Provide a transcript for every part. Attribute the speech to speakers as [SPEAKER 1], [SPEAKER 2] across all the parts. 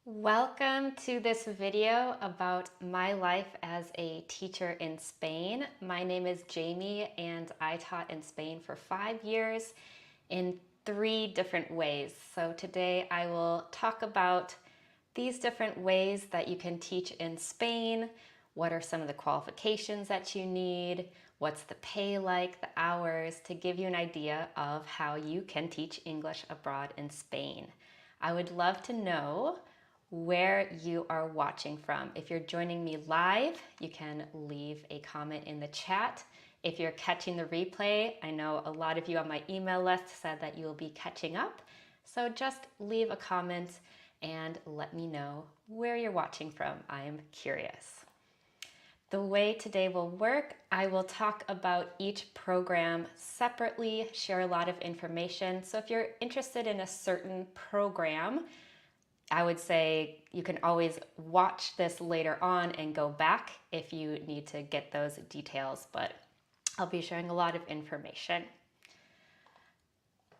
[SPEAKER 1] Welcome to this video about my life as a teacher in Spain. My name is Jamie and I taught in Spain for 5 years in 3 different ways. So today I will talk about these different ways that you can teach in Spain. What are some of the qualifications that you need? What's the pay like, the hours, to give you an idea of how you can teach English abroad in Spain. I would love to know where you are watching from. If you're joining me live, you can leave a comment in the chat. If you're catching the replay, I know a lot of you on my email list said that you will be catching up. So just leave a comment and let me know where you're watching from. I am curious. The way today will work, I will talk about each program separately, share a lot of information. So if you're interested in a certain program, I would say you can always watch this later on and go back if you need to get those details, but I'll be sharing a lot of information.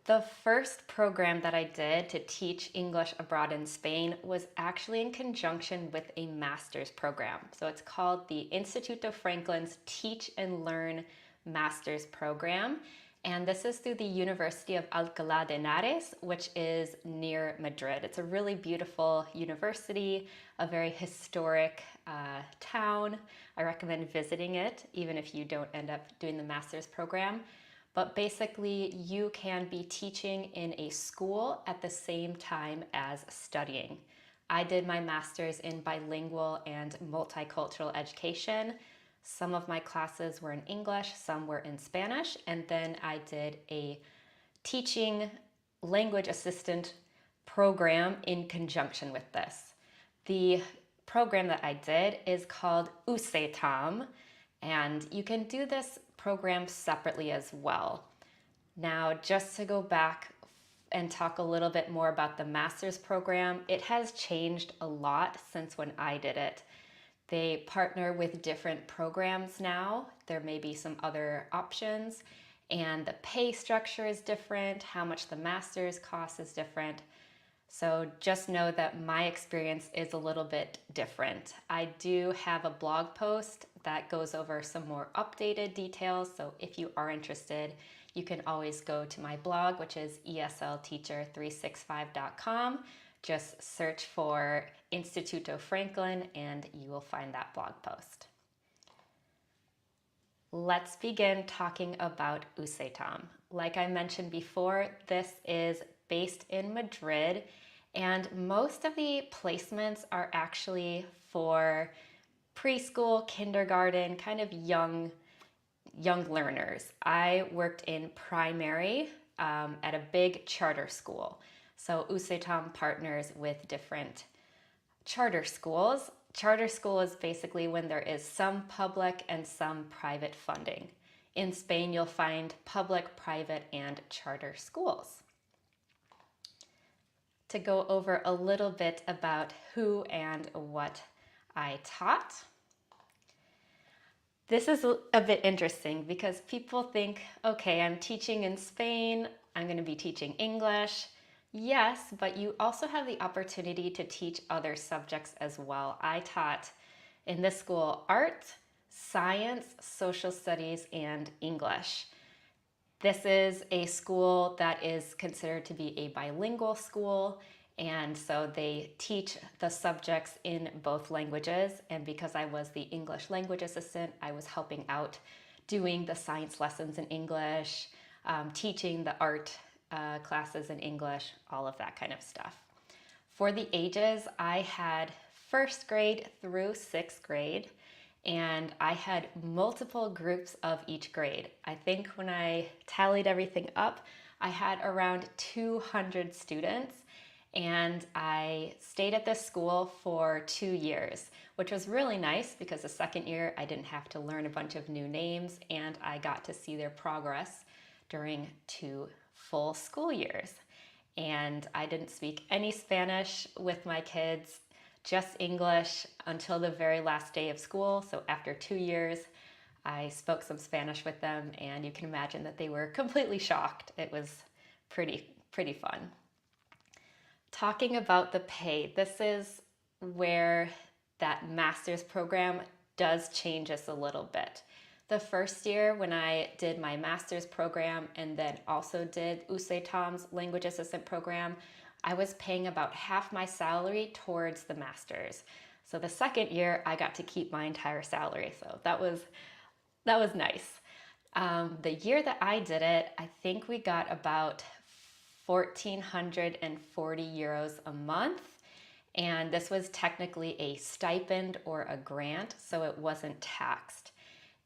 [SPEAKER 1] The first program that I did to teach English abroad in Spain was actually in conjunction with a master's program. So it's called the Instituto Franklin's Teach and Learn Master's Program. And this is through the University of Alcalá de Henares, which is near Madrid. It's a really beautiful university, a very historic town. I recommend visiting it, even if you don't end up doing the master's program. But basically, you can be teaching in a school at the same time as studying. I did my master's in bilingual and multicultural education. Some of my classes were in English, some were in Spanish, and then I did a teaching language assistant program in conjunction with this. The program that I did is called UCETAM, and you can do this program separately as well. Now, just to go back and talk a little bit more about the master's program, it has changed a lot since when I did it. They partner with different programs now. There may be some other options, and the pay structure is different. How much the master's cost is different. So just know that my experience is a little bit different. I do have a blog post that goes over some more updated details. So if you are interested, you can always go to my blog, which is eslteacher365.com. Just search for Instituto Franklin and you will find that blog post. Let's begin talking about UCETAM. Like I mentioned before, this is based in Madrid, and most of the placements are actually for preschool, kindergarten, kind of young learners. I worked in primary at a big charter school. So UCETAM partners with different charter schools. Charter school is basically when there is some public and some private funding. In Spain, you'll find public, private, and charter schools. To go over a little bit about who and what I taught. This is a bit interesting because people think, okay, I'm teaching in Spain, I'm going to be teaching English. Yes, but you also have the opportunity to teach other subjects as well. I taught in this school art, science, social studies, and English. This is a school that is considered to be a bilingual school, and so they teach the subjects in both languages. And because I was the English language assistant, I was helping out doing the science lessons in English, teaching the art classes in English, all of that kind of stuff. For the ages, I had 1st grade through 6th grade, and I had multiple groups of each grade. I think when I tallied everything up, I had around 200 students, and I stayed at this school for 2 years, which was really nice because the 2nd year I didn't have to learn a bunch of new names, and I got to see their progress during 2 full school years. And I didn't speak any Spanish with my kids, just English until the very last day of school. So after 2 years, I spoke some Spanish with them, and you can imagine that they were completely shocked. It was pretty fun. Talking about the pay, this is where that master's program does change us a little bit. The first year when I did my master's program and then also did UCETAM's language assistant program, I was paying about half my salary towards the master's. So the second year I got to keep my entire salary. So that was nice. The year that I did it, I think we got about 1,440 euros a month. And this was technically a stipend or a grant, so it wasn't taxed.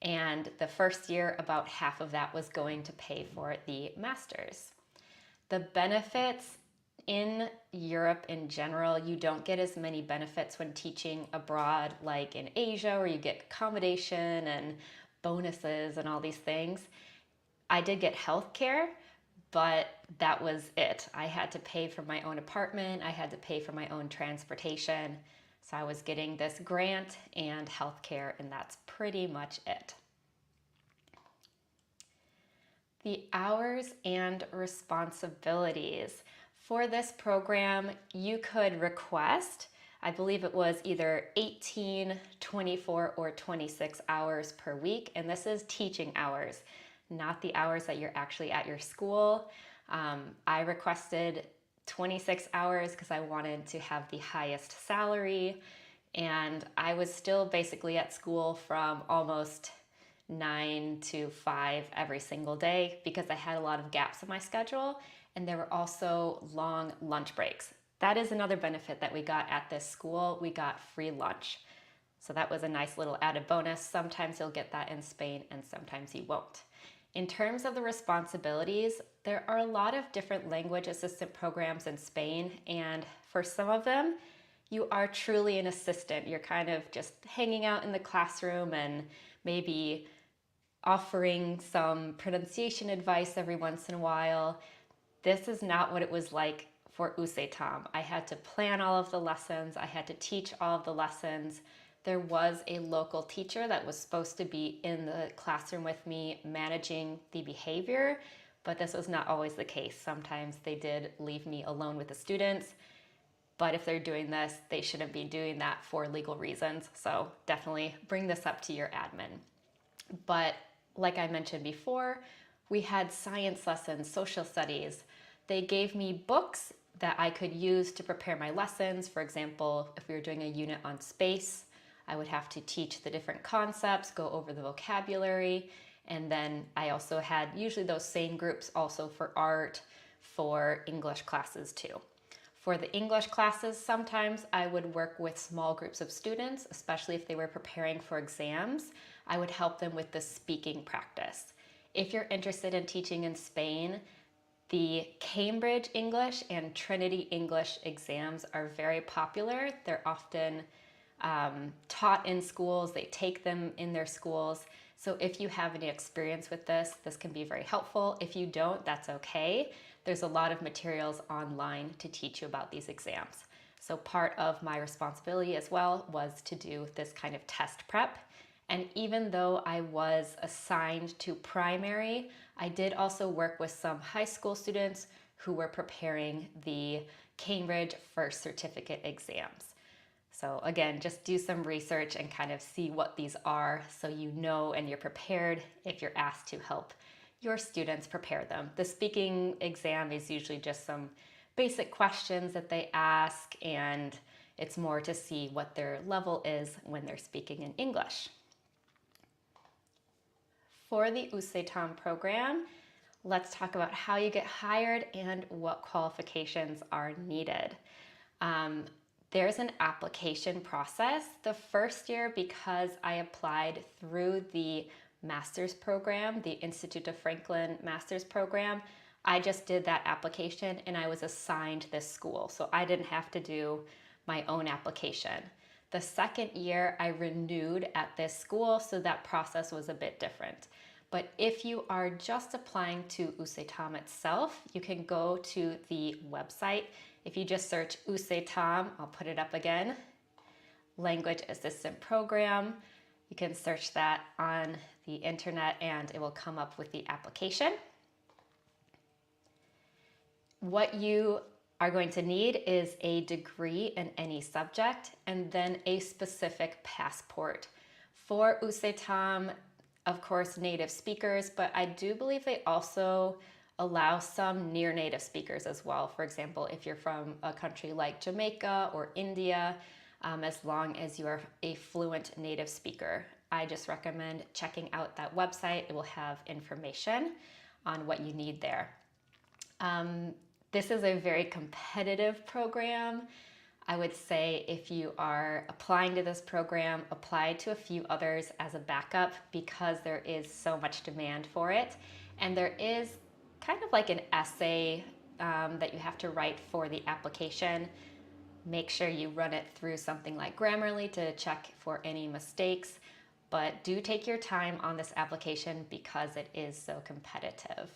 [SPEAKER 1] And the first year, about half of that was going to pay for the master's. The benefits in Europe in general, you don't get as many benefits when teaching abroad like in Asia, where you get accommodation and bonuses and all these things. I did get health care, but that was it. I had to pay for my own apartment. I had to pay for my own transportation. So I was getting this grant and health care, and that's pretty much it. The hours and responsibilities. For this program, you could request, I believe it was either 18, 24, or 26 hours per week, and this is teaching hours, not the hours that you're actually at your school. I requested 26 hours because I wanted to have the highest salary, and I was still basically at school from almost 9 to 5 every single day because I had a lot of gaps in my schedule, and there were also long lunch breaks. That is another benefit that we got at this school. We got free lunch. So that was a nice little added bonus. Sometimes you'll get that in Spain and sometimes you won't. In terms of the responsibilities, there are a lot of different language assistant programs in Spain, and for some of them, you are truly an assistant. You're kind of just hanging out in the classroom and maybe offering some pronunciation advice every once in a while. This is not what it was like for UCETAM. I had to plan all of the lessons. I had to teach all of the lessons. There was a local teacher that was supposed to be in the classroom with me managing the behavior, but this was not always the case. Sometimes they did leave me alone with the students, but if they're doing this, they shouldn't be doing that for legal reasons. So definitely bring this up to your admin. But like I mentioned before, we had science lessons, social studies. They gave me books that I could use to prepare my lessons. For example, if we were doing a unit on space, I would have to teach the different concepts, go over the vocabulary, and then I also had usually those same groups also for art, for English classes too. For the English classes, sometimes I would work with small groups of students, especially if they were preparing for exams. I would help them with the speaking practice. If you're interested in teaching in Spain, the Cambridge English and Trinity English exams are very popular. They're often taught in schools. They take them in their schools. So if you have any experience with this, this can be very helpful. If you don't, that's okay. There's a lot of materials online to teach you about these exams. So part of my responsibility as well was to do this kind of test prep. And even though I was assigned to primary, I did also work with some high school students who were preparing the Cambridge First Certificate exams. So again, just do some research and kind of see what these are so you know and you're prepared if you're asked to help your students prepare them. The speaking exam is usually just some basic questions that they ask, and it's more to see what their level is when they're speaking in English. For the UCETAM program, let's talk about how you get hired and what qualifications are needed. There's an application process. The first year, because I applied through the master's program, the Instituto Franklin master's program, I just did that application and I was assigned this school. So I didn't have to do my own application. The second year I renewed at this school, so that process was a bit different. But if you are just applying to UCETAM itself, you can go to the website. If you just search UCETAM, I'll put it up again, Language Assistant Program. You can search that on the internet and it will come up with the application. What you are going to need is a degree in any subject and then a specific passport. For UCETAM, of course, native speakers, but I do believe they also allow some near native speakers as well. For example, if you're from a country like Jamaica or India, as long as you are a fluent native speaker. I just recommend checking out that website. It will have information on what you need there. This is a very competitive program. I would say if you are applying to this program, apply to a few others as a backup because there is so much demand for it. And there is kind of like an essay that you have to write for the application. Make sure you run it through something like Grammarly to check for any mistakes. But do take your time on this application because it is so competitive.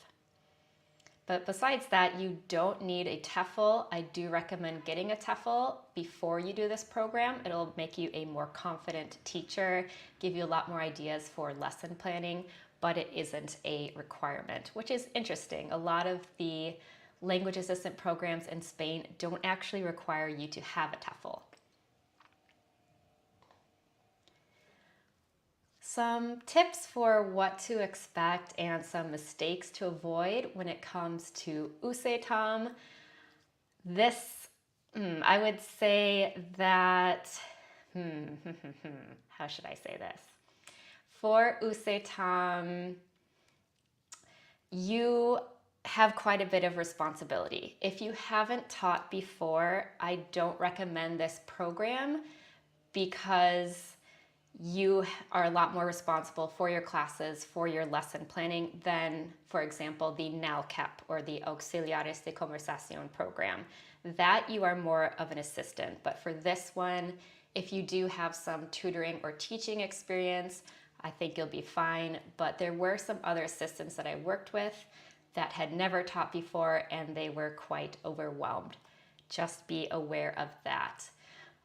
[SPEAKER 1] But besides that, you don't need a TEFL. I do recommend getting a TEFL before you do this program. It'll make you a more confident teacher, give you a lot more ideas for lesson planning, but it isn't a requirement, which is interesting. A lot of the language assistant programs in Spain don't actually require you to have a TEFL. Some tips for what to expect and some mistakes to avoid when it comes to UCETAM. This, I would say that, how should I say this? For UCETAM, you have quite a bit of responsibility. If you haven't taught before, I don't recommend this program because you are a lot more responsible for your classes, for your lesson planning than, for example, the NALCAP or the Auxiliares de Conversacion program. That you are more of an assistant. But for this one, if you do have some tutoring or teaching experience, I think you'll be fine. But there were some other assistants that I worked with that had never taught before and they were quite overwhelmed. Just be aware of that.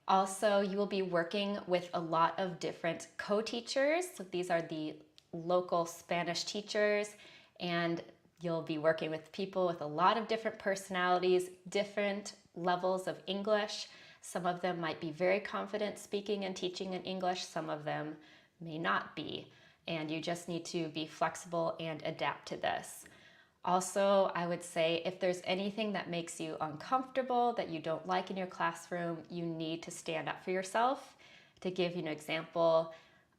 [SPEAKER 1] Also, you will be working with a lot of different co-teachers. So these are the local Spanish teachers, and you'll be working with people with a lot of different personalities, different levels of English. Some of them might be very confident speaking and teaching in English. Some of them may not be. And you just need to be flexible and adapt to this. Also, I would say if there's anything that makes you uncomfortable, that you don't like in your classroom, you need to stand up for yourself. To give you an example,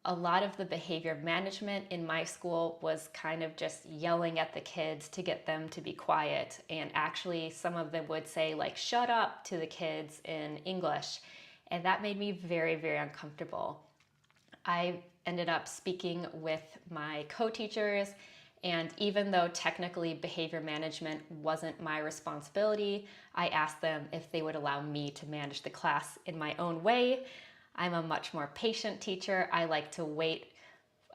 [SPEAKER 1] a lot of the behavior management in my school was kind of just yelling at the kids to get them to be quiet. And actually, some of them would say like, shut up to the kids in English. And that made me very, very uncomfortable. I ended up speaking with my co-teachers, and even though technically behavior management wasn't my responsibility, I asked them if they would allow me to manage the class in my own way. I'm a much more patient teacher. I like to wait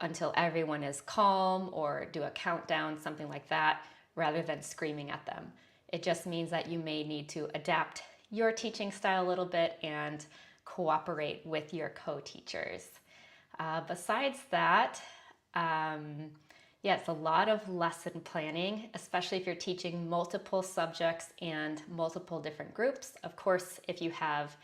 [SPEAKER 1] until everyone is calm or do a countdown, something like that, rather than screaming at them. It just means that you may need to adapt your teaching style a little bit and cooperate with your co-teachers. Besides that, yes, a lot of lesson planning, especially if you're teaching multiple subjects and multiple different groups. Of course, if you have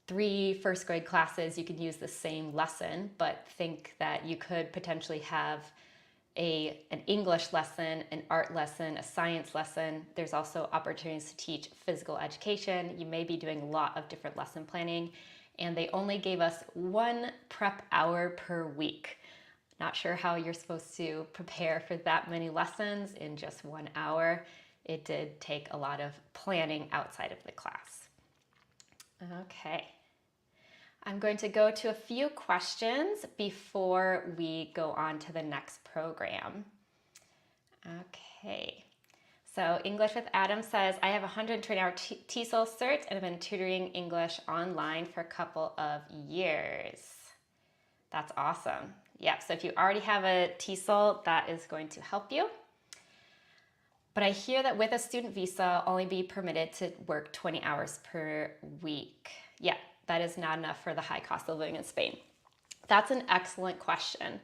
[SPEAKER 1] 3 first grade classes, you can use the same lesson, but think that you could potentially have an English lesson, an art lesson, a science lesson. There's also opportunities to teach physical education. You may be doing a lot of different lesson planning, and they only gave us 1 prep hour per week. Not sure how you're supposed to prepare for that many lessons in just 1 hour. It did take a lot of planning outside of the class. Okay. I'm going to go to a few questions before we go on to the next program. Okay. So English with Adam says, I have a 120-hour TESOL cert and have been tutoring English online for a couple of years. That's awesome. Yeah, so if you already have a TESOL, that is going to help you. But I hear that with a student visa, I'll only be permitted to work 20 hours per week. Yeah, that is not enough for the high cost of living in Spain. That's an excellent question.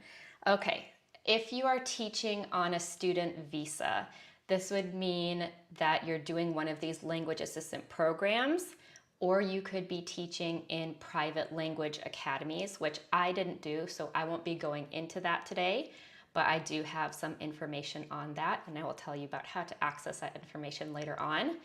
[SPEAKER 1] Okay, if you are teaching on a student visa, This would mean that you're doing one of these language assistant programs, or you could be teaching in private language academies, which I didn't do, so I won't be going into that today, but I do have some information on that, and I will tell you about how to access that information later on.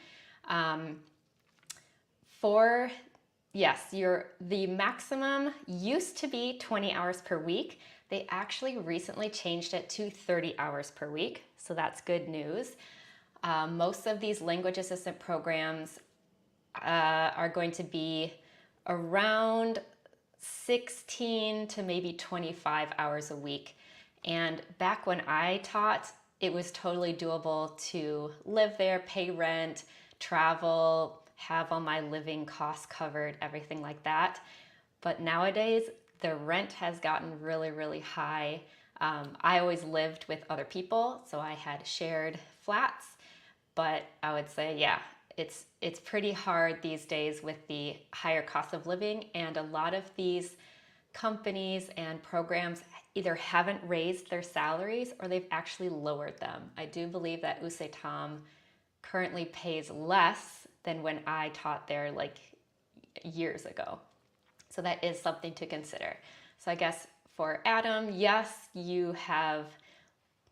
[SPEAKER 1] The maximum used to be 20 hours per week. They actually recently changed it to 30 hours per week, so that's good news. Most of these language assistant programs are going to be around 16 to maybe 25 hours a week. And back when I taught, it was totally doable to live there, pay rent, travel, have all my living costs covered, everything like that. But nowadays, the rent has gotten really, really high. I always lived with other people, so I had shared flats. But I would say, yeah, it's pretty hard these days with the higher cost of living, and a lot of these companies and programs either haven't raised their salaries or they've actually lowered them. I do believe that UCETAM currently pays less than when I taught there like years ago. So that is something to consider. So I guess for Adam, yes, you have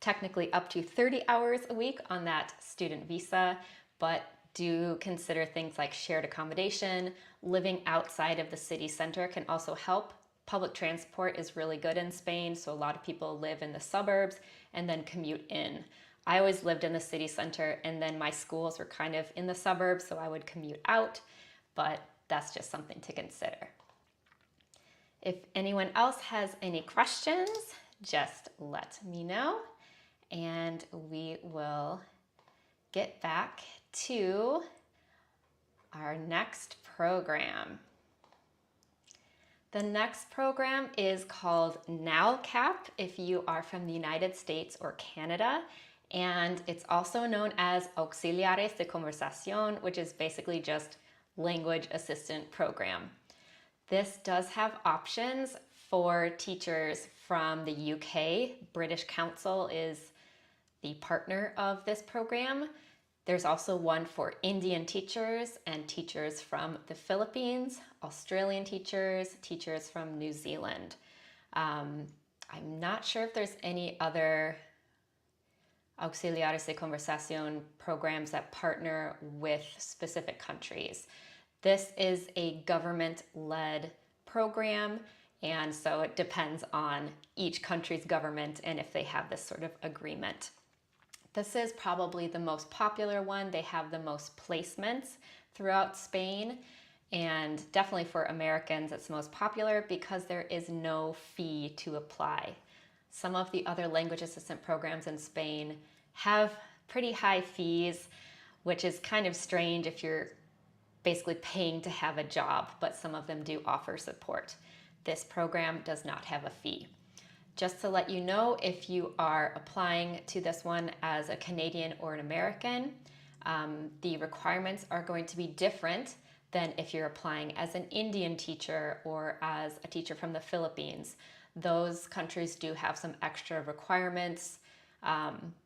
[SPEAKER 1] technically up to 30 hours a week on that student visa, but do consider things like shared accommodation. Living outside of the city center can also help. Public transport is really good in Spain, so a lot of people live in the suburbs and then commute in. I always lived in the city center, and then my schools were kind of in the suburbs, so I would commute out, but that's just something to consider. If anyone else has any questions, just let me know, and we will get back to our next program. The next program is called NALCAP if you are from the United States or Canada, and it's also known as Auxiliares de Conversacion, which is basically just language assistant program. This does have options for teachers from the UK. British Council is the partner of this program. There's also one for Indian teachers and teachers from the Philippines, Australian teachers, teachers from New Zealand. I'm not sure if there's any other Auxiliares de Conversación programs that partner with specific countries. This is a government-led program, and so it depends on each country's government and if they have this sort of agreement. This is probably the most popular one. They have the most placements throughout Spain, and definitely for Americans it's most popular because there is no fee to apply. Some of the other language assistant programs in Spain have pretty high fees, which is kind of strange if you're basically paying to have a job, but some of them do offer support. This program does not have a fee. Just to let you know, if you are applying to this one as a Canadian or an American, the requirements are going to be different than if you're applying as an Indian teacher or as a teacher from the Philippines. Those countries do have some extra requirements,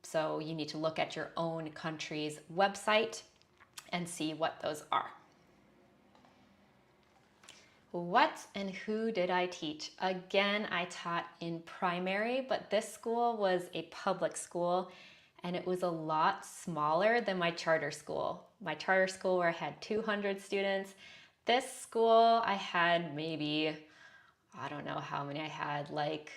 [SPEAKER 1] so you need to look at your own country's website and see what those are. What and who did I teach? Again, I taught in primary, but this school was a public school and it was a lot smaller than my charter school. My charter school where I had 200 students. This school I had maybe, I don't know how many I had, like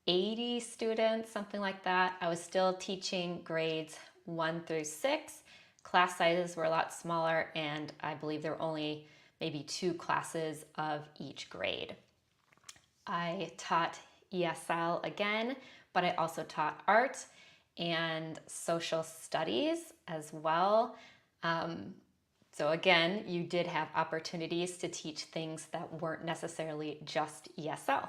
[SPEAKER 1] 80 students, something like that. I was still teaching grades 1 through 6. Class sizes were a lot smaller, and I believe there were only maybe 2 classes of each grade. I taught ESL again, but I also taught art and social studies as well. So again, you did have opportunities to teach things that weren't necessarily just ESL.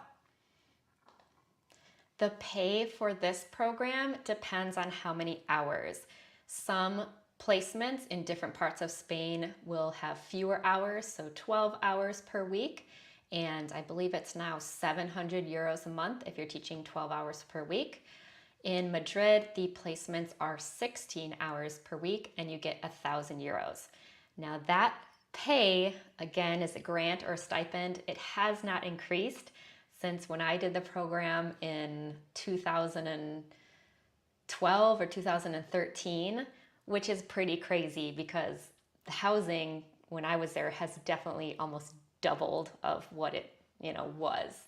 [SPEAKER 1] The pay for this program depends on how many hours. Some placements in different parts of Spain will have fewer hours, so 12 hours per week, and I believe it's now 700 euros a month if you're teaching 12 hours per week. In Madrid, the placements are 16 hours per week and you get €1,000. Now that pay, again, is a grant or a stipend. It has not increased since when I did the program in 2012 or 2013, which is pretty crazy because the housing when I was there has definitely almost doubled of what it was.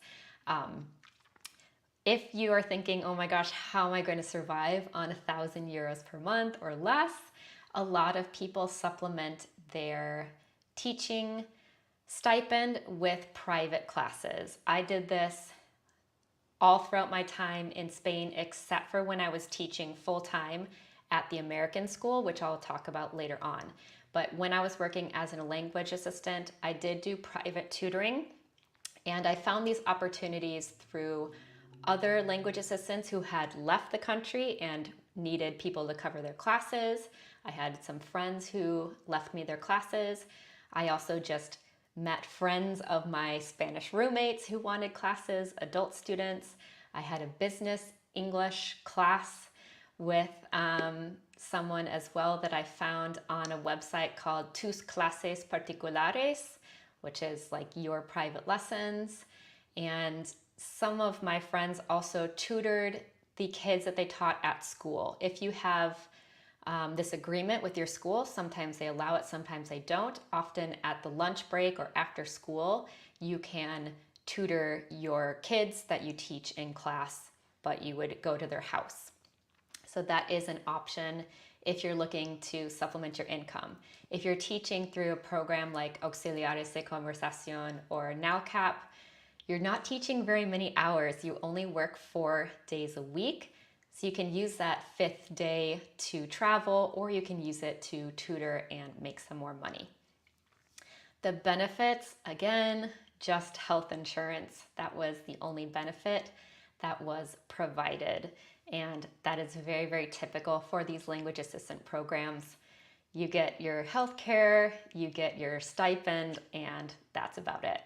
[SPEAKER 1] If you are thinking, oh my gosh, how am I going to survive on €1,000 per month or less? A lot of people supplement their teaching stipend with private classes. I did this all throughout my time in Spain, except for when I was teaching full-time at the American school, which I'll talk about later on. But when I was working as a language assistant, I did do private tutoring, and I found these opportunities through other language assistants who had left the country and needed people to cover their classes. I had some friends who left me their classes. I also just met friends of my Spanish roommates who wanted classes, adult students. I had a business English class with someone as well that I found on a website called Tus Clases Particulares, which is like your private lessons. And some of my friends also tutored the kids that they taught at school. If you have this agreement with your school, sometimes they allow it, sometimes they don't. Often at the lunch break or after school, you can tutor your kids that you teach in class, but you would go to their house. So that is an option if you're looking to supplement your income. If you're teaching through a program like Auxiliares de Conversacion or NALCAP, you're not teaching very many hours. You only work 4 days a week. So you can use that 5th day to travel, or you can use it to tutor and make some more money. The benefits, again, just health insurance. That was the only benefit that was provided. And that is very, very typical for these language assistant programs. You get your health care, you get your stipend, and that's about it.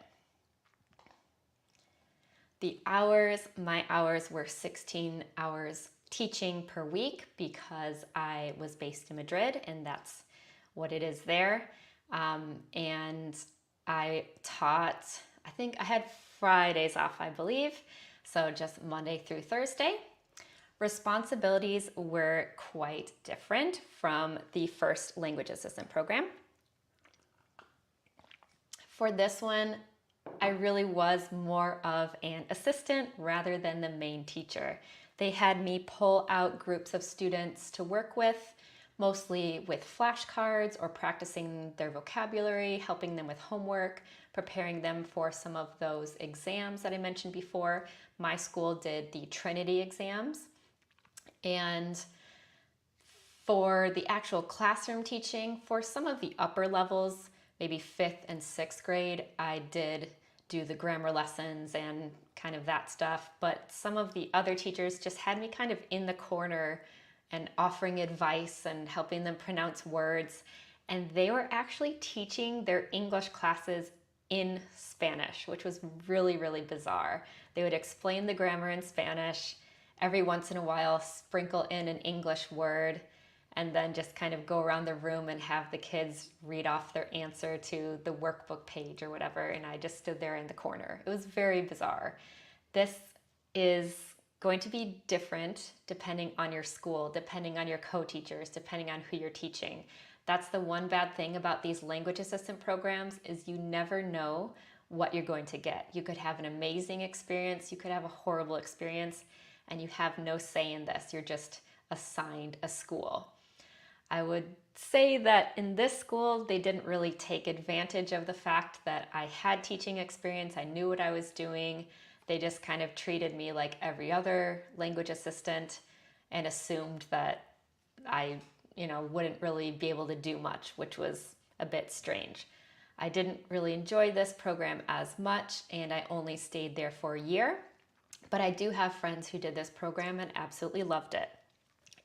[SPEAKER 1] The hours, my hours were 16 hours teaching per week because I was based in Madrid and that's what it is there. And I taught, I think I had Fridays off, I believe. So just Monday through Thursday. Responsibilities were quite different from the first language assistant program. For this one, I really was more of an assistant rather than the main teacher. They had me pull out groups of students to work with, mostly with flashcards or practicing their vocabulary, helping them with homework, preparing them for some of those exams that I mentioned before. My school did the Trinity exams. And for the actual classroom teaching, for some of the upper levels, maybe 5th and 6th grade, I did do the grammar lessons and kind of that stuff. But some of the other teachers just had me kind of in the corner and offering advice and helping them pronounce words. And they were actually teaching their English classes in Spanish, which was really, really bizarre. They would explain the grammar in Spanish, every once in a while sprinkle in an English word, and then just kind of go around the room and have the kids read off their answer to the workbook page or whatever, and I just stood there in the corner. It was very bizarre. This is going to be different depending on your school, depending on your co-teachers, depending on who you're teaching. That's the one bad thing about these language assistant programs is you never know what you're going to get. You could have an amazing experience, you could have a horrible experience, and you have no say in this. You're just assigned a school. I would say that in this school, they didn't really take advantage of the fact that I had teaching experience. I knew what I was doing. They just kind of treated me like every other language assistant and assumed that I, wouldn't really be able to do much, which was a bit strange. I didn't really enjoy this program as much, and I only stayed there for a year. But I do have friends who did this program and absolutely loved it.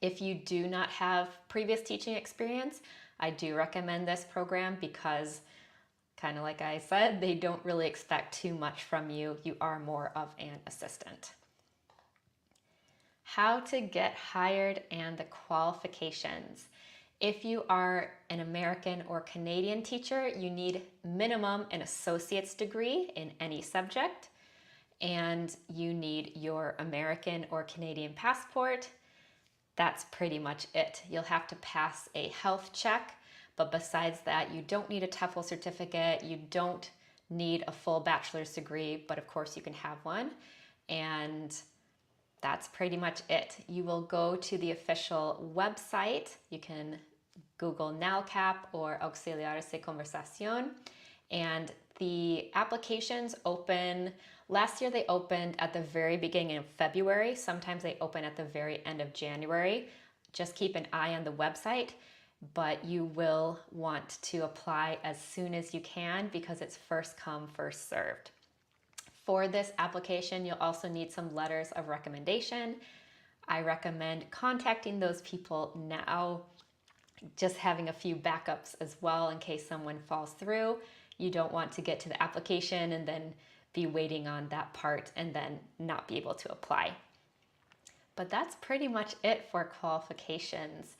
[SPEAKER 1] If you do not have previous teaching experience, I do recommend this program because, kind of like I said, they don't really expect too much from you. You are more of an assistant. How to get hired and the qualifications. If you are an American or Canadian teacher, you need minimum an associate's degree in any subject, and you need your American or Canadian passport. That's pretty much it. You'll have to pass a health check, but besides that, you don't need a TEFL certificate. You don't need a full bachelor's degree, but of course you can have one. And that's pretty much it. You will go to the official website. You can Google NALCAP or Auxiliares de Conversacion, and the applications open. Last year they opened at the very beginning of February. Sometimes they open at the very end of January. Just keep an eye on the website, but you will want to apply as soon as you can because it's first come, first served. For this application, you'll also need some letters of recommendation. I recommend contacting those people now, just having a few backups as well in case someone falls through. You don't want to get to the application and then be waiting on that part and then not be able to apply. But that's pretty much it for qualifications.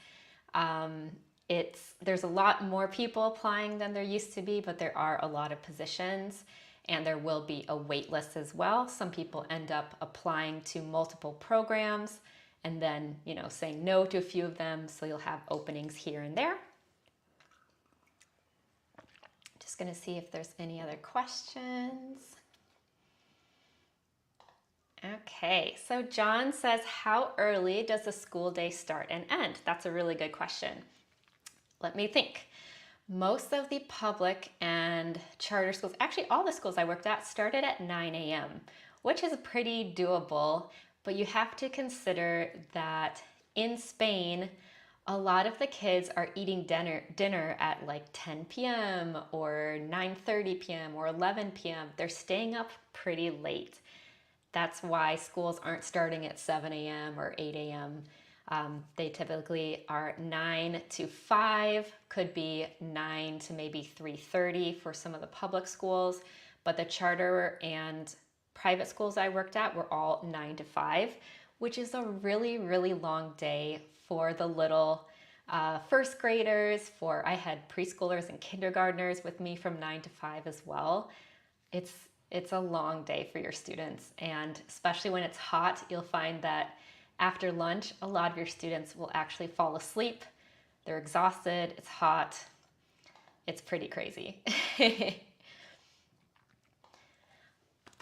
[SPEAKER 1] There's a lot more people applying than there used to be, but there are a lot of positions, and there will be a wait list as well. Some people end up applying to multiple programs and then, saying no to a few of them, so you'll have openings here and there. Just going to see if there's any other questions. Okay, so John says, how early does the school day start and end? That's a really good question. Let me think. Most of the public and charter schools, actually all the schools I worked at, started at 9 a.m., which is pretty doable, but you have to consider that in Spain, a lot of the kids are eating dinner at like 10 p.m. or 9:30 p.m. or 11 p.m. They're staying up pretty late. That's why schools aren't starting at 7 a.m. or 8 a.m. They typically are 9 to 5, could be 9 to maybe 3:30 for some of the public schools, but the charter and private schools I worked at were all 9 to 5, which is a really, really long day for the little first graders. I had preschoolers and kindergartners with me from 9 to 5 as well. It's a long day for your students, and especially when it's hot, you'll find that after lunch, a lot of your students will actually fall asleep. They're exhausted, it's hot, it's pretty crazy.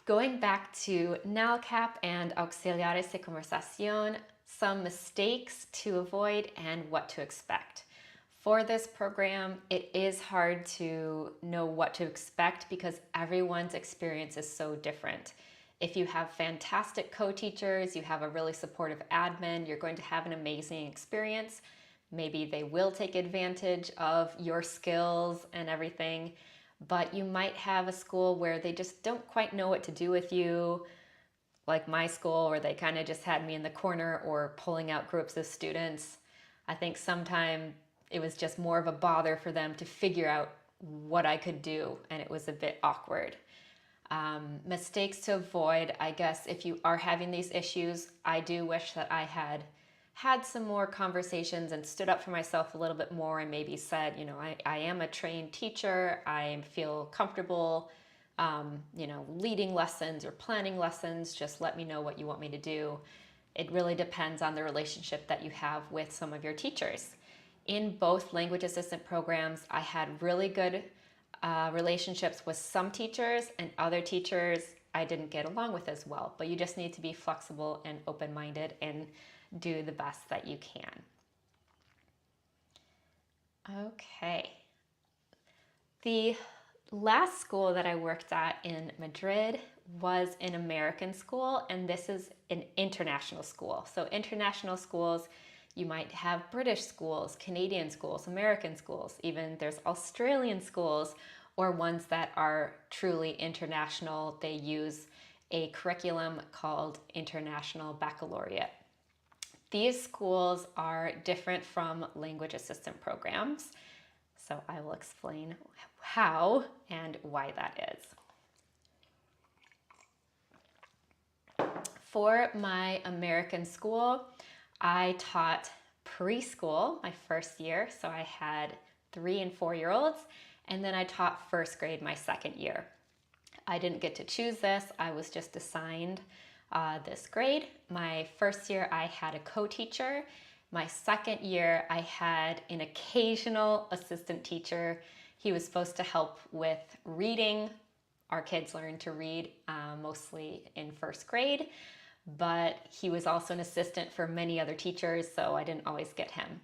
[SPEAKER 1] Going back to NALCAP and Auxiliares de Conversacion, some mistakes to avoid and what to expect. For this program, it is hard to know what to expect because everyone's experience is so different. If you have fantastic co-teachers, you have a really supportive admin, you're going to have an amazing experience. Maybe they will take advantage of your skills and everything, but you might have a school where they just don't quite know what to do with you, like my school, where they kind of just had me in the corner or pulling out groups of students. I think sometimes it was just more of a bother for them to figure out what I could do, and it was a bit awkward. Mistakes to avoid, I guess, if you are having these issues, I do wish that I had some more conversations and stood up for myself a little bit more and maybe said, I am a trained teacher, I feel comfortable, leading lessons or planning lessons, just let me know what you want me to do. It really depends on the relationship that you have with some of your teachers. In both language assistant programs, I had really good relationships with some teachers, and other teachers I didn't get along with as well. But you just need to be flexible and open-minded and do the best that you can. Okay. The last school that I worked at in Madrid was an American school, and this is an international school. So international schools, you might have British schools, Canadian schools, American schools, even there's Australian schools, or ones that are truly international. They use a curriculum called International Baccalaureate. These schools are different from language assistant programs, so I will explain how and why that is. For my American school, I taught preschool my first year, so I had 3 and 4-year-olds, and then I taught first grade my second year. I didn't get to choose this, I was just assigned this grade. My first year I had a co-teacher. My second year I had an occasional assistant teacher. He was supposed to help with reading. Our kids learned to read mostly in first grade, but he was also an assistant for many other teachers, so I didn't always get him.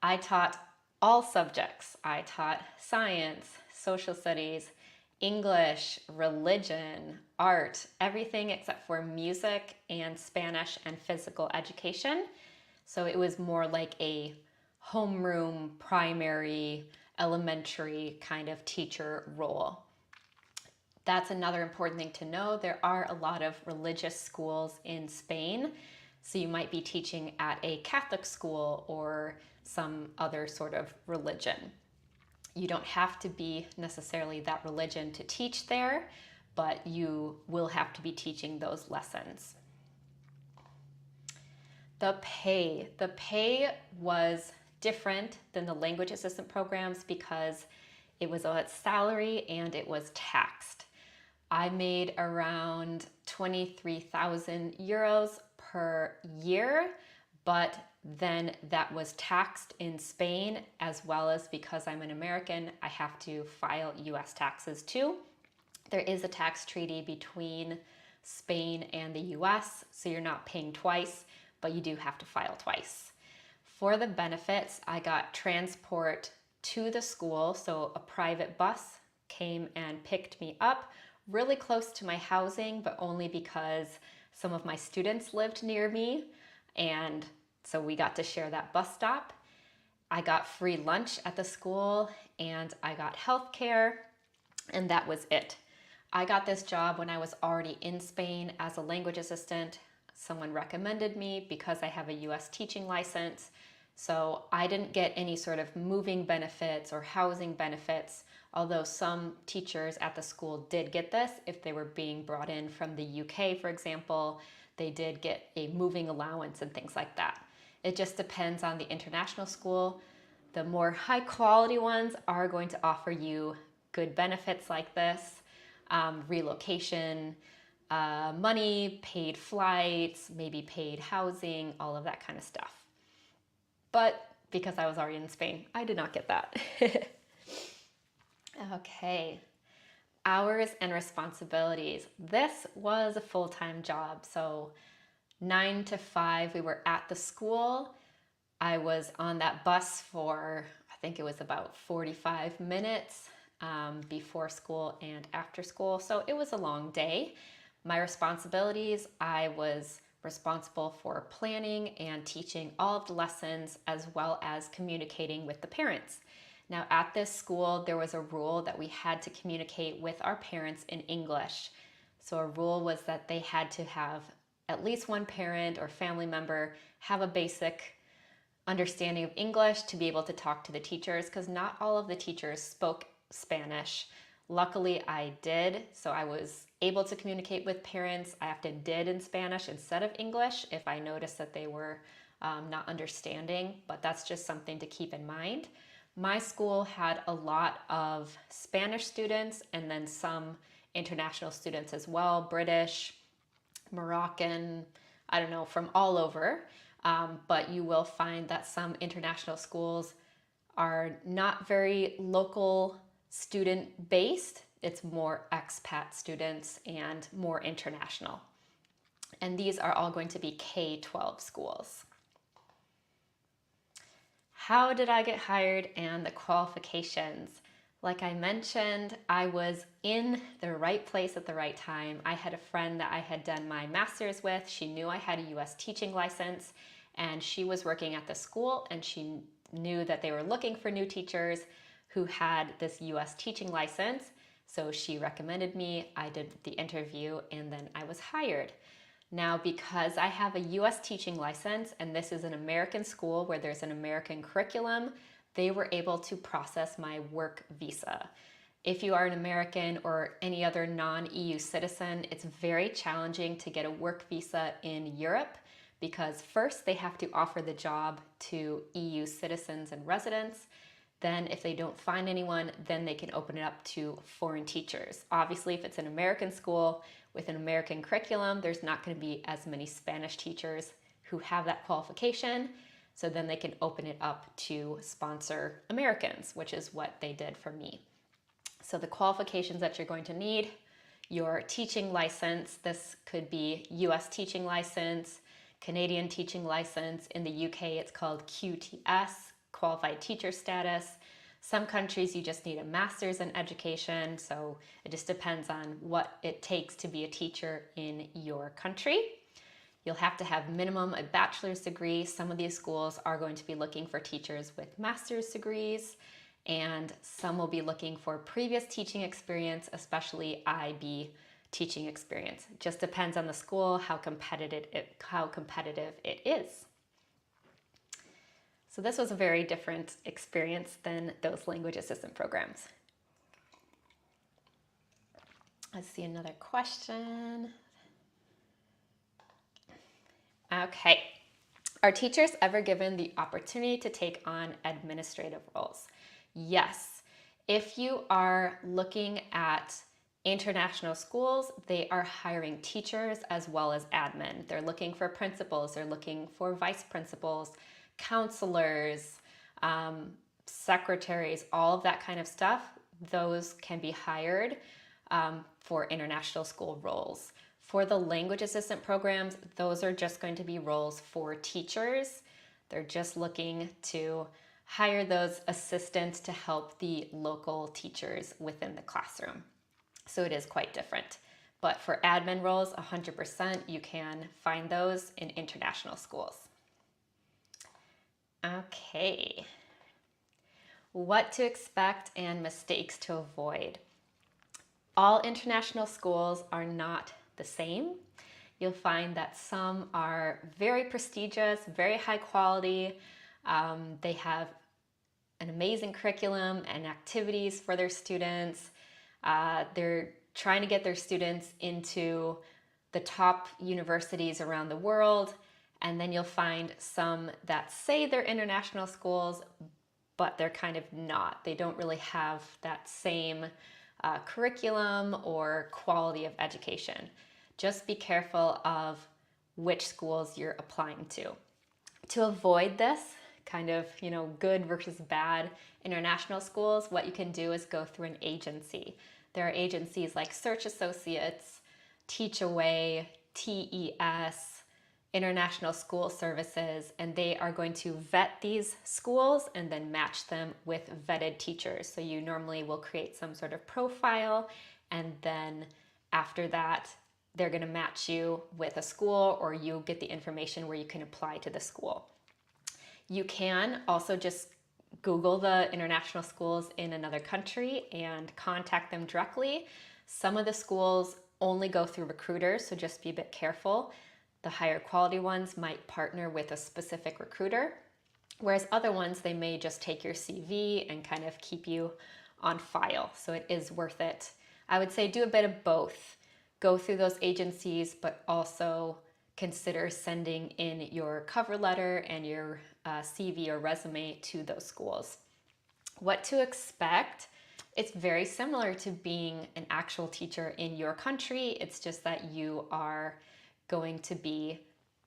[SPEAKER 1] I taught all subjects. I taught science, social studies, English, religion, art, everything except for music and Spanish and physical education. So it was more like a homeroom, primary, elementary kind of teacher role. That's another important thing to know. There are a lot of religious schools in Spain. So you might be teaching at a Catholic school or some other sort of religion. You don't have to be necessarily that religion to teach there, but you will have to be teaching those lessons. The pay was different than the language assistant programs because it was a salary and it was taxed. I made around 23,000 euros per year, but then that was taxed in Spain, as well as because I'm an American, I have to file US taxes too. There is a tax treaty between Spain and the US, so you're not paying twice, but you do have to file twice. For the benefits, I got transport to the school, so a private bus came and picked me up really close to my housing, but only because some of my students lived near me, and so we got to share that bus stop. I got free lunch at the school and I got health care, and that was it. I got this job when I was already in Spain as a language assistant. Someone recommended me because I have a US teaching license. So I didn't get any sort of moving benefits or housing benefits, although some teachers at the school did get this. If they were being brought in from the UK, for example, they did get a moving allowance and things like that. It just depends on the international school. The more high quality ones are going to offer you good benefits like this, relocation, money, paid flights, maybe paid housing, all of that kind of stuff. But because I was already in Spain, I did not get that. Okay, hours and responsibilities. This was a full-time job, so 9 to 5 we were at the school. I was on that bus for, I think it was about 45 minutes before school and after school, so it was a long day. My responsibilities, I was responsible for planning and teaching all of the lessons as well as communicating with the parents. Now at this school, there was a rule that we had to communicate with our parents in English. So a rule was that they had to have at least one parent or family member have a basic understanding of English to be able to talk to the teachers, because not all of the teachers spoke Spanish. Luckily I did, so I was able to communicate with parents. I often did in Spanish instead of English if I noticed that they were not understanding, but that's just something to keep in mind. My school had a lot of Spanish students and then some international students as well, British, Moroccan, I don't know, from all over. But you will find that some international schools are not very local student based. It's more expat students and more international. And these are all going to be K-12 schools. How did I get hired and the qualifications? Like I mentioned, I was in the right place at the right time. I had a friend that I had done my master's with. She knew I had a US teaching license, and she was working at the school, and she knew that they were looking for new teachers who had this US teaching license. So she recommended me, I did the interview, and then I was hired. Now, because I have a US teaching license, and this is an American school where there's an American curriculum, they were able to process my work visa. If you are an American or any other non-EU citizen, it's very challenging to get a work visa in Europe because first they have to offer the job to EU citizens and residents. Then if they don't find anyone, then they can open it up to foreign teachers. Obviously, if it's an American school with an American curriculum, there's not going to be as many Spanish teachers who have that qualification. So then they can open it up to sponsor Americans, which is what they did for me. So the qualifications that you're going to need, your teaching license. This could be US teaching license, Canadian teaching license. In the UK, it's called QTS, Qualified Teacher Status. Some countries you just need a master's in education, so it just depends on what it takes to be a teacher in your country. You'll have to have minimum a bachelor's degree. Some of these schools are going to be looking for teachers with master's degrees, and some will be looking for previous teaching experience, especially IB teaching experience. It just depends on the school, how competitive it is. So this was a very different experience than those language assistant programs. Let's see another question. Okay. Are teachers ever given the opportunity to take on administrative roles? Yes. If you are looking at international schools, they are hiring teachers as well as admin. They're looking for principals, they're looking for vice principals, counselors, secretaries, all of that kind of stuff. Those can be hired for international school roles. For the language assistant programs, those are just going to be roles for teachers. They're just looking to hire those assistants to help the local teachers within the classroom. So it is quite different. But for admin roles, 100%, you can find those in international schools. Okay. What to expect and mistakes to avoid. All international schools are not the same. You'll find that some are very prestigious, very high quality. They have an amazing curriculum and activities for their students. They're trying to get their students into the top universities around the world. And then you'll find some that say they're international schools, but they're kind of not. They don't really have that same curriculum or quality of education. Just be careful of which schools you're applying to. To avoid this kind of, good versus bad international schools, what you can do is go through an agency. There are agencies like Search Associates, Teachaway, TES, International School Services, and they are going to vet these schools and then match them with vetted teachers. So you normally will create some sort of profile, and then after that, they're going to match you with a school, or you get the information where you can apply to the school. You can also just Google the international schools in another country and contact them directly. Some of the schools only go through recruiters, so just be a bit careful. The higher quality ones might partner with a specific recruiter, whereas other ones, they may just take your CV and kind of keep you on file. So it is worth it. I would say do a bit of both. Go through those agencies, but also consider sending in your cover letter and your CV or resume to those schools. What to expect? It's very similar to being an actual teacher in your country. It's just that you are going to be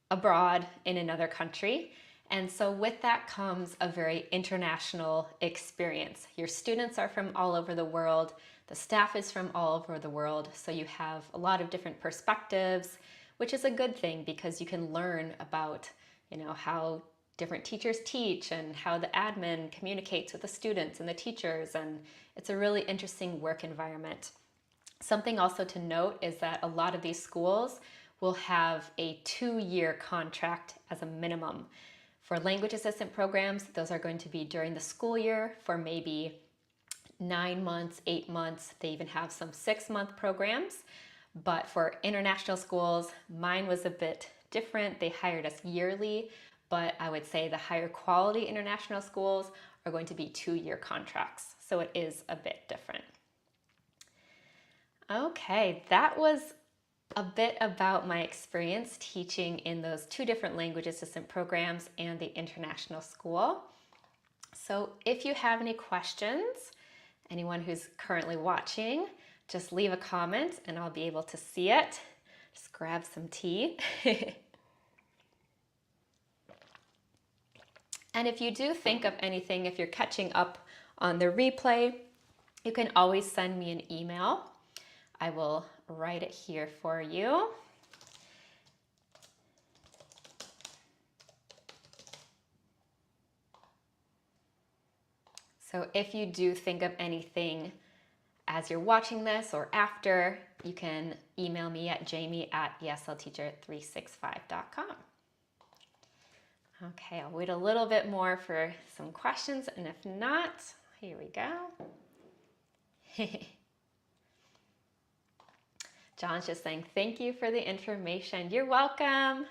[SPEAKER 1] abroad in another country. And so with that comes a very international experience. Your students are from all over the world. The staff is from all over the world. So you have a lot of different perspectives, which is a good thing because you can learn about, how different teachers teach and how the admin communicates with the students and the teachers. And it's a really interesting work environment. Something also to note is that a lot of these schools will have a 2-year contract as a minimum. For language assistant programs, those are going to be during the school year for maybe 9 months, 8 months. They even have some 6-month programs. But for international schools, mine was a bit different. They hired us yearly, but I would say the higher quality international schools are going to be 2-year contracts. So it is a bit different. Okay, that was a bit about my experience teaching in those 2 different language assistant programs and the international school. So if you have any questions, anyone who's currently watching, just leave a comment and I'll be able to see it. Just grab some tea. And if you do think of anything, if you're catching up on the replay, you can always send me an email. I will write it here for you. So if you do think of anything as you're watching this or after, you can email me at jamie@eslteacher365.com. Okay, I'll wait a little bit more for some questions, and if not, here we go. John's just saying, thank you for the information. You're welcome.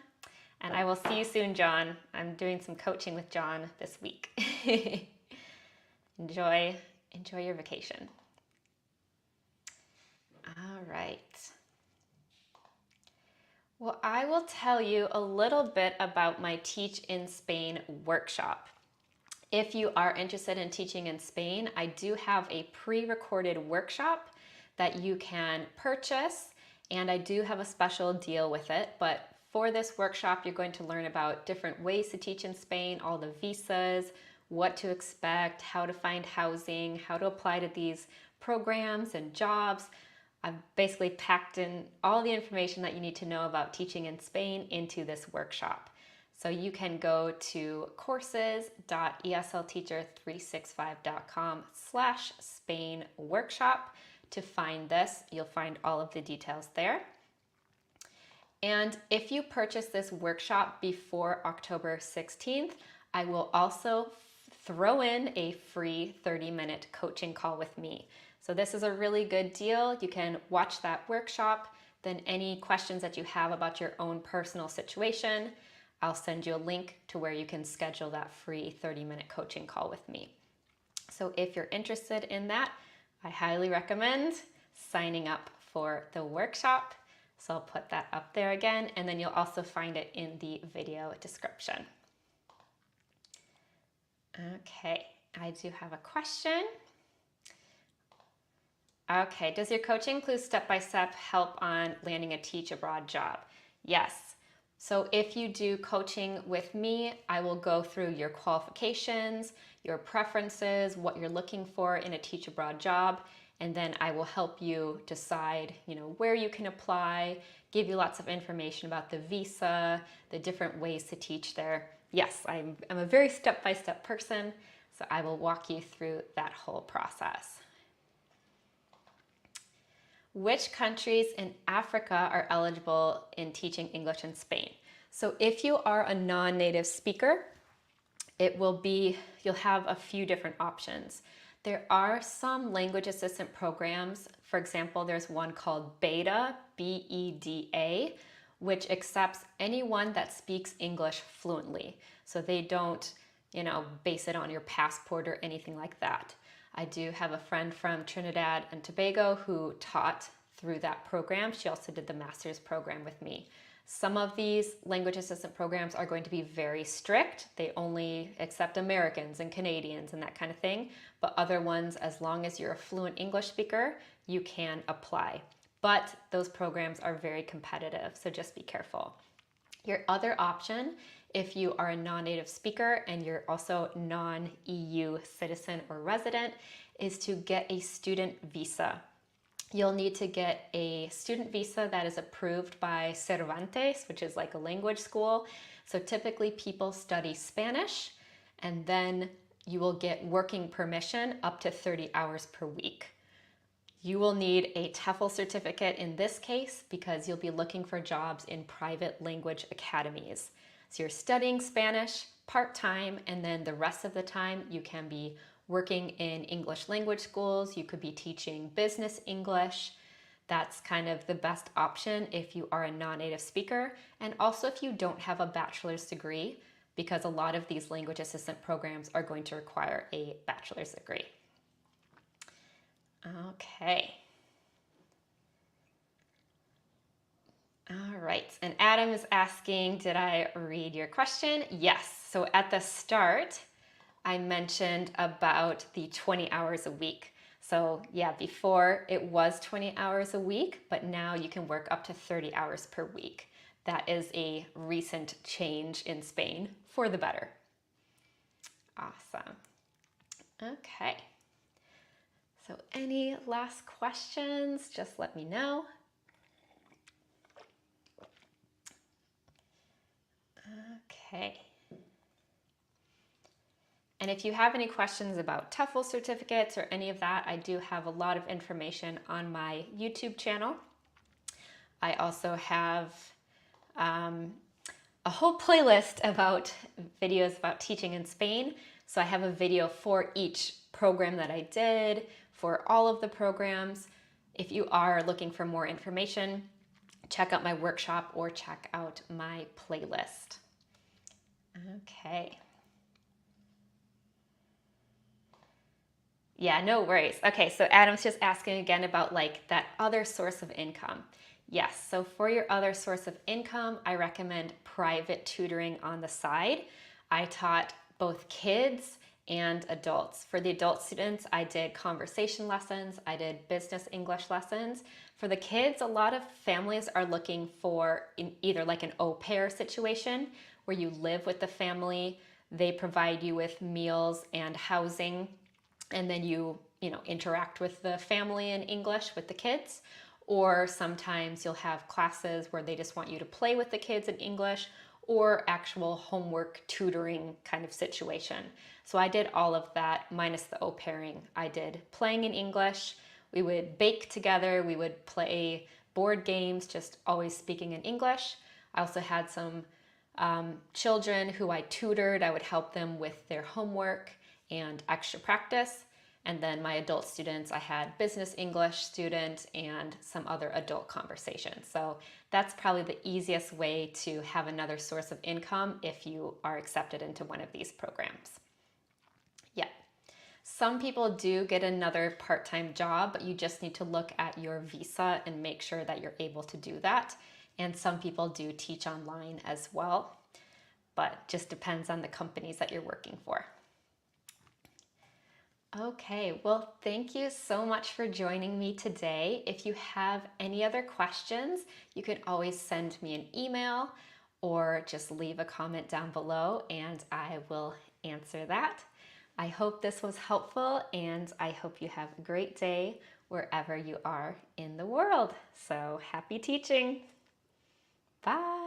[SPEAKER 1] And I will see you soon, John. I'm doing some coaching with John this week. Enjoy your vacation. All right. Well, I will tell you a little bit about my Teach in Spain workshop. If you are interested in teaching in Spain, I do have a pre-recorded workshop that you can purchase, and I do have a special deal with it. But for this workshop, you're going to learn about different ways to teach in Spain, all the visas, what to expect, how to find housing, how to apply to these programs and jobs. I've basically packed in all the information that you need to know about teaching in Spain into this workshop. So you can go to courses.eslteacher365.com/Spain workshop to find this. You'll find all of the details there. And if you purchase this workshop before October 16th, I will also throw in a free 30-minute coaching call with me. So this is a really good deal. You can watch that workshop. Then any questions that you have about your own personal situation, I'll send you a link to where you can schedule that free 30-minute coaching call with me. So if you're interested in that, I highly recommend signing up for the workshop. So I'll put that up there again, and then you'll also find it in the video description. Okay, I do have a question. Okay, does your coaching include step-by-step help on landing a teach abroad job? Yes. So if you do coaching with me, I will go through your qualifications, your preferences, what you're looking for in a teach abroad job, and then I will help you decide, where you can apply, give you lots of information about the visa, the different ways to teach there. Yes, I'm a very step-by-step person, so I will walk you through that whole process. Which countries in Africa are eligible in teaching English in Spain? So if you are a non-native speaker, you'll have a few different options. There are some language assistant programs. For example, there's one called BEDA, B-E-D-A, which accepts anyone that speaks English fluently. So they don't, base it on your passport or anything like that. I do have a friend from Trinidad and Tobago who taught through that program. She also did the master's program with me. Some of these language assistant programs are going to be very strict. They only accept Americans and Canadians and that kind of thing. But other ones, as long as you're a fluent English speaker, you can apply. But those programs are very competitive, so just be careful. Your other option, if you are a non-native speaker and you're also non-EU citizen or resident, is to get a student visa. You'll need to get a student visa that is approved by Cervantes, which is like a language school. So typically people study Spanish, and then you will get working permission up to 30 hours per week. You will need a TEFL certificate in this case because you'll be looking for jobs in private language academies. So you're studying Spanish part-time, and then the rest of the time you can be working in English language schools. You could be teaching business English. That's kind of the best option if you are a non-native speaker, and also if you don't have a bachelor's degree, because a lot of these language assistant programs are going to require a bachelor's degree. Okay. right, and Adam is asking, did I read your question? Yes, so at the start, I mentioned about the 20 hours a week. So yeah, before it was 20 hours a week, but now you can work up to 30 hours per week. That is a recent change in Spain for the better. Awesome. Okay. So any last questions, just let me know. Okay. And if you have any questions about TEFL certificates or any of that, I do have a lot of information on my YouTube channel. I also have a whole playlist about videos about teaching in Spain. So I have a video for each program that I did, for all of the programs. If you are looking for more information, check out my workshop or check out my playlist. Okay. Yeah, no worries. Okay, so Adam's just asking again about like that other source of income. Yes, so for your other source of income, I recommend private tutoring on the side. I taught both kids and adults. For the adult students, I did conversation lessons, I did business English lessons. For the kids, a lot of families are looking for either like an au pair situation where you live with the family, they provide you with meals and housing, and then you interact with the family in English with the kids. Or sometimes you'll have classes where they just want you to play with the kids in English, or actual homework tutoring kind of situation. So I did all of that minus the au pairing. I did playing in English. We would bake together. We would play board games, just always speaking in English. I also had some children who I tutored. I would help them with their homework and extra practice. And then my adult students, I had business English student and some other adult conversations. So that's probably the easiest way to have another source of income if you are accepted into one of these programs. Yeah. Some people do get another part-time job, but you just need to look at your visa and make sure that you're able to do that. And some people do teach online as well, but just depends on the companies that you're working for. Okay, well, thank you so much for joining me today. If you have any other questions, you can always send me an email or just leave a comment down below and I will answer that. I hope this was helpful and I hope you have a great day wherever you are in the world. So happy teaching. Bye.